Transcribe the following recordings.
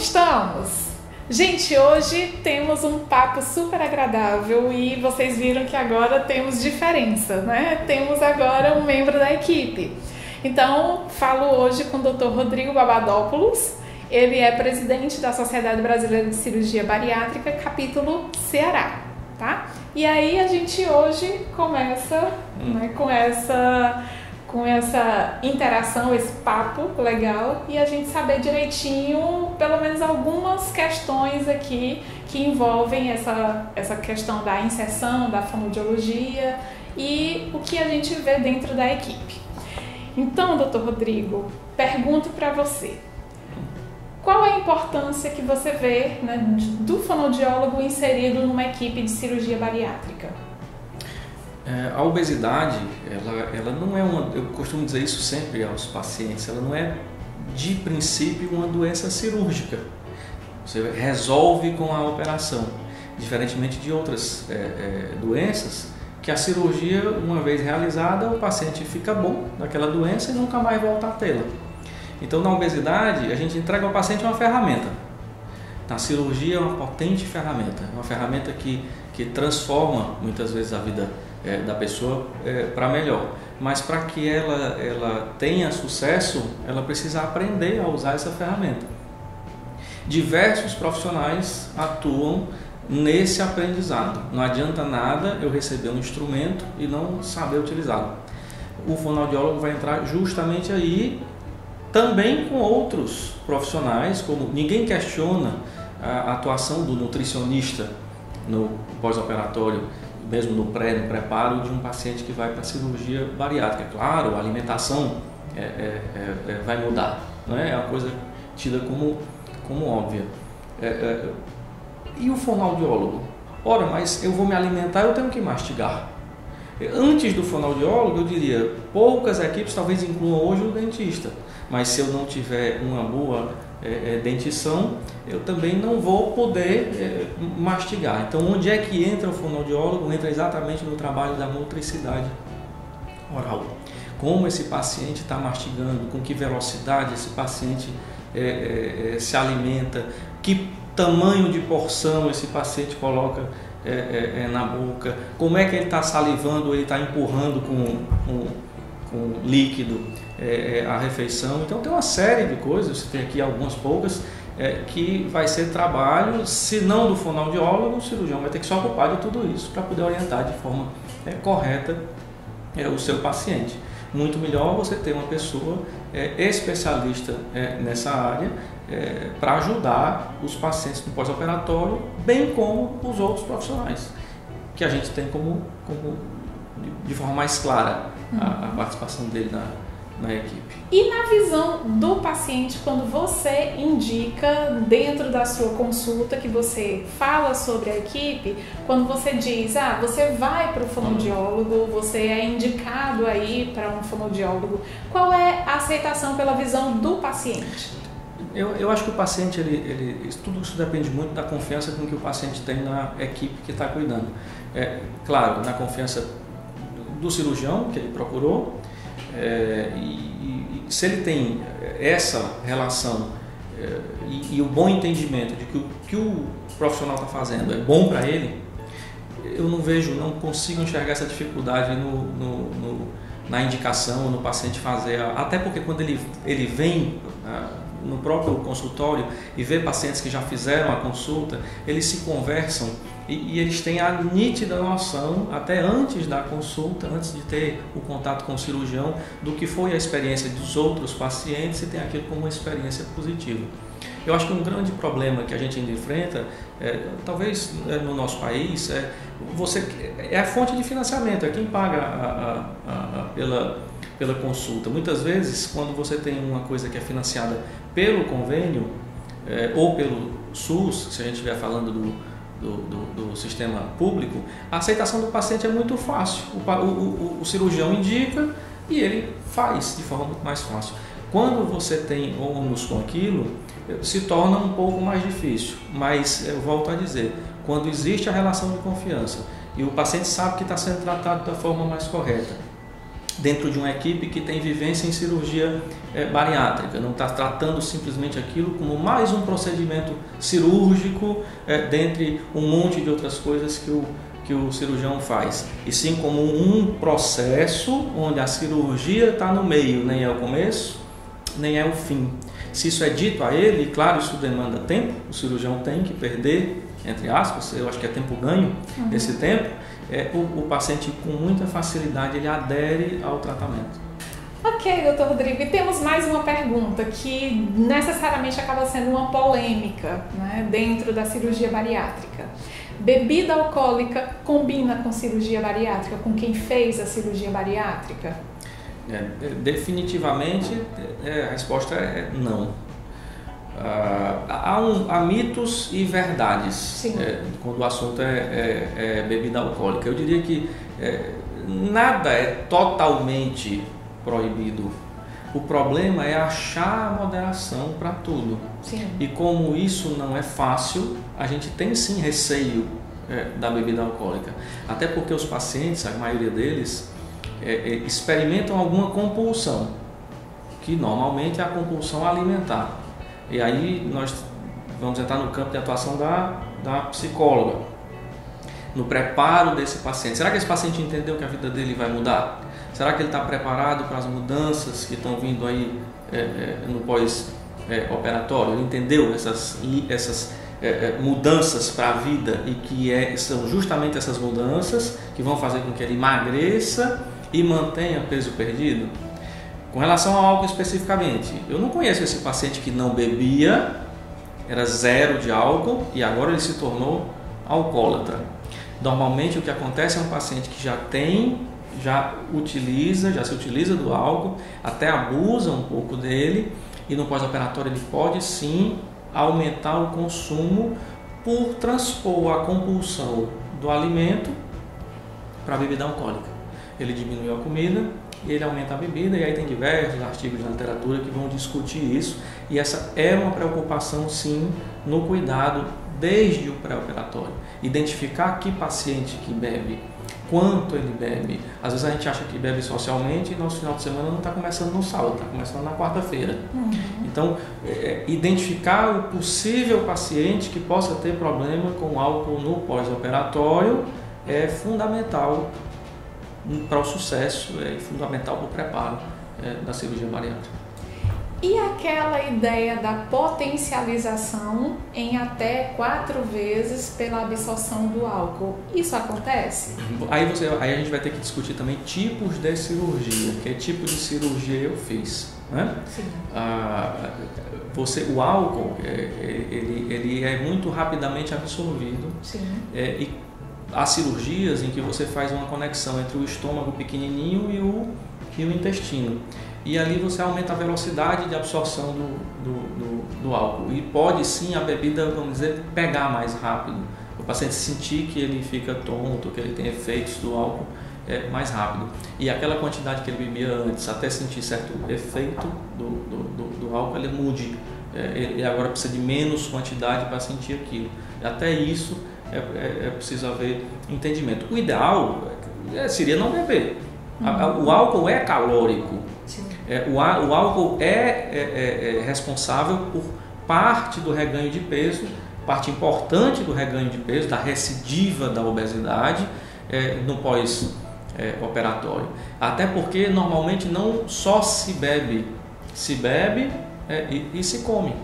estamos? Gente, hoje temos um papo super agradável e vocês viram que agora temos diferença, né? Temos agora um membro da equipe. Então, falo hoje com o Dr. Rodrigo Babadopoulos. Ele é presidente da Sociedade Brasileira de Cirurgia Bariátrica, capítulo Ceará, tá? E aí a gente hoje começa, né, com essa interação, esse papo legal, e a gente saber direitinho, pelo menos algumas questões aqui que envolvem essa questão da inserção, da fonoaudiologia e o que a gente vê dentro da equipe. Então, doutor Rodrigo, pergunto para você, qual é a importância que você vê, né, do fonoaudiólogo inserido numa equipe de cirurgia bariátrica? A obesidade, ela não é uma, eu costumo dizer isso sempre aos pacientes, ela não é de princípio uma doença cirúrgica. Você resolve com a operação, diferentemente de outras doenças, que a cirurgia, uma vez realizada, o paciente fica bom daquela doença e nunca mais volta a tê-la. Então, na obesidade, a gente entrega ao paciente uma ferramenta. Na cirurgia é uma potente ferramenta, uma ferramenta que transforma muitas vezes a vida da pessoa para melhor. Mas para que ela tenha sucesso, ela precisa aprender a usar essa ferramenta. Diversos profissionais atuam nesse aprendizado. Não adianta nada eu receber um instrumento e não saber utilizá-lo. O fonoaudiólogo vai entrar justamente aí, também com outros profissionais, como ninguém questiona a atuação do nutricionista no pós-operatório, mesmo no preparo de um paciente que vai para a cirurgia bariátrica. Claro, a alimentação vai mudar, não é? É uma coisa tida como óbvia. E o fonoaudiólogo? Ora, mas eu vou me alimentar, eu tenho que mastigar. Antes do fonoaudiólogo, eu diria, poucas equipes talvez incluam hoje o dentista, mas se eu não tiver uma boa dentição, eu também não vou poder mastigar. Então, onde é que entra o fonoaudiólogo? Entra exatamente no trabalho da motricidade oral. Como esse paciente está mastigando, com que velocidade esse paciente se alimenta, que tamanho de porção esse paciente coloca na boca, como é que ele está salivando, ele está empurrando com líquido a refeição. Então tem uma série de coisas, você tem aqui algumas poucas, que vai ser trabalho, se não do fonoaudiólogo, o cirurgião vai ter que se ocupar de tudo isso para poder orientar de forma correta o seu paciente. Muito melhor você ter uma pessoa especialista nessa área para ajudar os pacientes no pós-operatório, bem como os outros profissionais, que a gente tem de forma mais clara a participação dele na equipe. E na visão do paciente, quando você indica dentro da sua consulta, que você fala sobre a equipe, quando você diz, você vai para o fonoaudiólogo, você é indicado aí para um fonoaudiólogo, qual é a aceitação pela visão do paciente? Eu acho que o paciente, tudo isso depende muito da confiança com que o paciente tem na equipe que está cuidando. Claro, na confiança do cirurgião que ele procurou, e se ele tem essa relação e o bom entendimento de que o que o profissional está fazendo é bom para ele, eu não consigo enxergar essa dificuldade na indicação, no paciente fazer, até porque quando ele vem no próprio consultório e vê pacientes que já fizeram a consulta, eles se conversam e eles têm a nítida noção, até antes da consulta, antes de ter o contato com o cirurgião, do que foi a experiência dos outros pacientes e tem aquilo como uma experiência positiva. Eu acho que um grande problema que a gente ainda enfrenta, talvez no nosso país, é a fonte de financiamento, é quem paga pela consulta. Muitas vezes, quando você tem uma coisa que é financiada pelo convênio ou pelo SUS, se a gente estiver falando do sistema público, a aceitação do paciente é muito fácil. O cirurgião indica e ele faz de forma muito mais fácil. Quando você tem ônus com aquilo, se torna um pouco mais difícil, mas eu volto a dizer, quando existe a relação de confiança e o paciente sabe que está sendo tratado da forma mais correta, dentro de uma equipe que tem vivência em cirurgia bariátrica, não está tratando simplesmente aquilo como mais um procedimento cirúrgico dentre um monte de outras coisas que o cirurgião faz, e sim como um processo onde a cirurgia está no meio, nem é o começo, nem é o fim. Se isso é dito a ele, claro, isso demanda tempo, o cirurgião tem que perder, entre aspas, eu acho que é tempo ganho, esse tempo, o paciente com muita facilidade ele adere ao tratamento. Ok, doutor Rodrigo, e temos mais uma pergunta que necessariamente acaba sendo uma polêmica, né, dentro da cirurgia bariátrica. Bebida alcoólica combina com cirurgia bariátrica, com quem fez a cirurgia bariátrica? Definitivamente a resposta é não. Há mitos e verdades quando o assunto é bebida alcoólica. Eu diria que nada é totalmente proibido. O problema é achar a moderação para tudo. Sim. E como isso não é fácil, a gente tem sim receio da bebida alcoólica. Até porque os pacientes, a maioria deles, experimentam alguma compulsão, que normalmente é a compulsão alimentar. E aí nós vamos entrar no campo de atuação da psicóloga, no preparo desse paciente. Será que esse paciente entendeu que a vida dele vai mudar? Será que ele está preparado para as mudanças que estão vindo aí no pós-operatório? Ele entendeu essas mudanças para a vida e que são justamente essas mudanças que vão fazer com que ele emagreça e mantenha peso perdido? Com relação ao álcool especificamente, eu não conheço esse paciente que não bebia, era zero de álcool e agora ele se tornou alcoólatra. Normalmente o que acontece é um paciente que já se utiliza do álcool, até abusa um pouco dele, e no pós-operatório ele pode sim aumentar o consumo por transpor a compulsão do alimento para a bebida alcoólica. Ele diminui a comida e ele aumenta a bebida, e aí tem diversos artigos na literatura que vão discutir isso, e essa é uma preocupação sim no cuidado desde o pré-operatório. Identificar que paciente que bebe, quanto ele bebe. Às vezes a gente acha que bebe socialmente e nosso final de semana não está começando no sábado, está começando na quarta-feira. Então, identificar o possível paciente que possa ter problema com álcool no pós-operatório é fundamental para o sucesso, é fundamental para o preparo da cirurgia bariátrica. E aquela ideia da potencialização em até 4 vezes pela absorção do álcool, isso acontece? Aí a gente vai ter que discutir também tipos de cirurgia, que tipo de cirurgia eu fiz, né? Sim. O álcool, ele é muito rapidamente absorvido. Sim. E há cirurgias em que você faz uma conexão entre o estômago pequenininho e o intestino. E ali você aumenta a velocidade de absorção do álcool. E pode sim a bebida, vamos dizer, pegar mais rápido. O paciente sentir que ele fica tonto, que ele tem efeitos do álcool mais rápido. E aquela quantidade que ele bebia antes, até sentir certo efeito do álcool, ele mude. Ele agora precisa de menos quantidade para sentir aquilo. Até isso é preciso haver entendimento. O ideal seria não beber. O álcool é calórico. O álcool é responsável por parte do reganho de peso, parte importante do reganho de peso, da recidiva da obesidade no pós-operatório. Até porque normalmente não só se bebe e se come.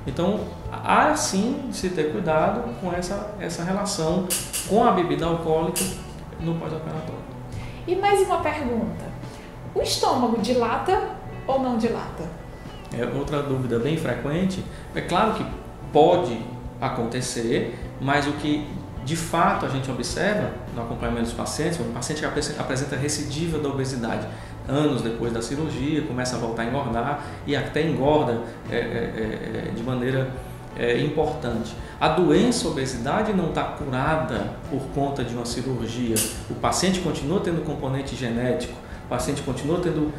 Então há sim de se ter cuidado com essa relação com a bebida alcoólica no pós-operatório. E mais uma pergunta. O estômago dilata ou não dilata? Outra dúvida bem frequente. É claro que pode acontecer, mas o que de fato a gente observa no acompanhamento dos pacientes, um paciente que apresenta recidiva da obesidade anos depois da cirurgia, começa a voltar a engordar e até engorda de maneira importante. A doença, a obesidade, não está curada por conta de uma cirurgia. O paciente continua tendo componente genético, o paciente continua tendo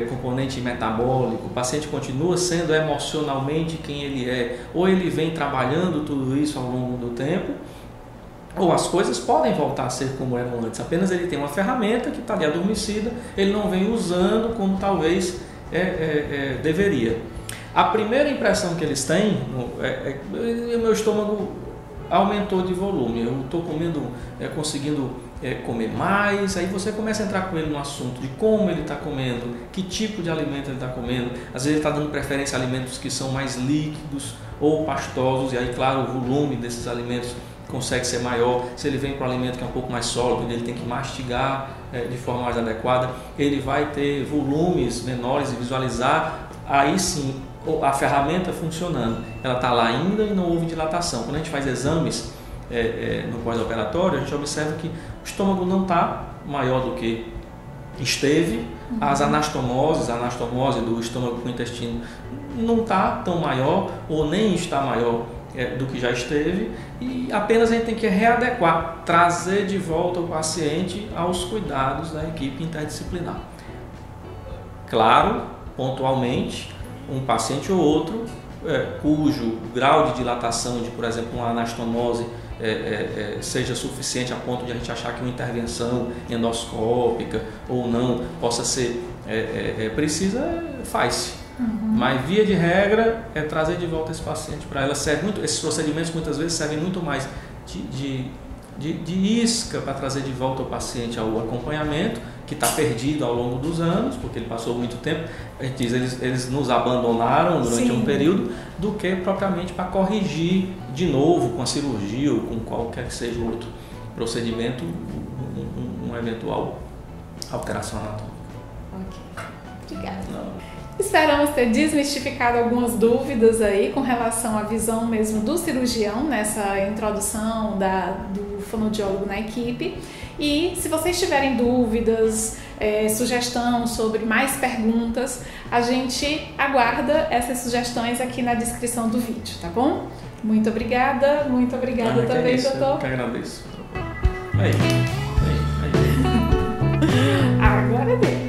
componente metabólico, o paciente continua sendo emocionalmente quem ele é, ou ele vem trabalhando tudo isso ao longo do tempo, ou as coisas podem voltar a ser como eram antes. Apenas ele tem uma ferramenta que está ali adormecida, ele não vem usando como talvez deveria. A primeira impressão que eles têm, o meu estômago aumentou de volume, eu estou conseguindo comer mais. Aí você começa a entrar com ele no assunto de como ele está comendo, que tipo de alimento ele está comendo. Às vezes ele está dando preferência a alimentos que são mais líquidos ou pastosos, e aí claro, o volume desses alimentos consegue ser maior. Se ele vem para um alimento que é um pouco mais sólido, ele tem que mastigar de forma mais adequada, ele vai ter volumes menores e visualizar, aí sim a ferramenta funcionando. Ela está lá ainda e não houve dilatação. Quando a gente faz exames no pós-operatório, a gente observa que o estômago não está maior do que esteve, as anastomoses, a anastomose do estômago com o intestino não está tão maior ou nem está maior do que já esteve, e apenas a gente tem que readequar, trazer de volta o paciente aos cuidados da equipe interdisciplinar. Claro, pontualmente, um paciente ou outro cujo grau de dilatação de, por exemplo, uma anastomose seja suficiente a ponto de a gente achar que uma intervenção endoscópica ou não possa ser precisa, faz-se. Mas via de regra é trazer de volta esse paciente para ela. Esses procedimentos muitas vezes servem muito mais de isca para trazer de volta o paciente ao acompanhamento, que está perdido ao longo dos anos, porque ele passou muito tempo, a gente diz, eles nos abandonaram durante um período, do que propriamente para corrigir de novo com a cirurgia ou com qualquer que seja o outro procedimento, uma eventual alteração anatômica. Ok, obrigada. Esperamos ter desmistificado algumas dúvidas aí com relação à visão mesmo do cirurgião nessa introdução do fonoaudiólogo na equipe. E se vocês tiverem dúvidas, sugestão sobre mais perguntas, a gente aguarda essas sugestões aqui na descrição do vídeo, tá bom? Muito obrigada também, doutor. Eu que agradeço. Agora deu.